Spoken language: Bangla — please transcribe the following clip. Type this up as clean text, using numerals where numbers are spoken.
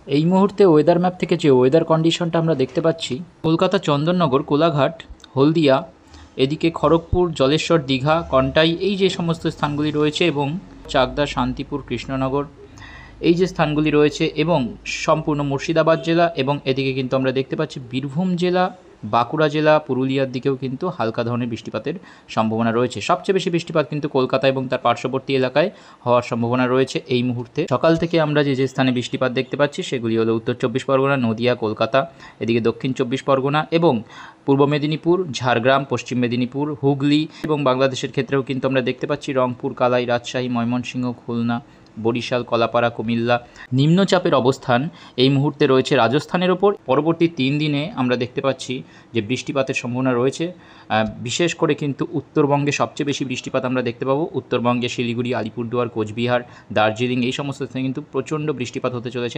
এই মুহূর্তে ওয়েদার ম্যাপ থেকে যে ওয়েদার কন্ডিশনটা আমরা দেখতে পাচ্ছি, কলকাতা চন্দননগর, কোলাঘাট, হলদিয়া, এদিকে খড়গপুর, জলেশ্বর, দীঘা, কন্টাই, এই যে সমস্ত স্থানগুলি রয়েছে, এবং চাকদা, শান্তিপুর, কৃষ্ণনগর, এই যে স্থানগুলি রয়েছে, এবং সম্পূর্ণ মুর্শিদাবাদ জেলা, এবং এদিকে কিন্তু আমরা দেখতে পাচ্ছি বীরভূম জেলা, বাঁকুড়া জেলা, পুরুলিয়ার দিকেও কিন্তু হালকা ধরনের বৃষ্টিপাতের সম্ভাবনা রয়েছে। সবচেয়ে বেশি বৃষ্টিপাত কিন্তু কলকাতা এবং তার পার্শ্ববর্তী এলাকায় হওয়ার সম্ভাবনা রয়েছে এই মুহূর্তে। সকাল থেকে আমরা যে যে স্থানে বৃষ্টিপাত দেখতে পাচ্ছি সেগুলি হলো উত্তর চব্বিশ পরগনা, নদিয়া, কলকাতা, এদিকে দক্ষিণ চব্বিশ পরগনা এবং পূর্ব মেদিনীপুর, ঝাড়গ্রাম, পশ্চিম মেদিনীপুর, হুগলি, এবং বাংলাদেশের ক্ষেত্রেও কিন্তু আমরা দেখতে পাচ্ছি রংপুর, কালাই, রাজশাহী, ময়মনসিংহ, খুলনা, বরিশাল, কলাপাড়া, কুমিল্লা। নিম্নচাপের অবস্থান এই মুহূর্তে রয়েছে রাজস্থানের ওপর। পরবর্তী 3 দিনে আমরা দেখতে পাচ্ছি যে বৃষ্টিপাতের সম্ভাবনা রয়েছে। বিশেষ করে কিন্তু উত্তরবঙ্গে সবচেয়ে বেশি বৃষ্টিপাত আমরা দেখতে পাবো। উত্তরবঙ্গে শিলিগুড়ি, আলিপুরদুয়ার, কোচবিহার, দার্জিলিং, এই সমস্ত স্থানে কিন্তু প্রচণ্ড বৃষ্টিপাত হতে চলেছে।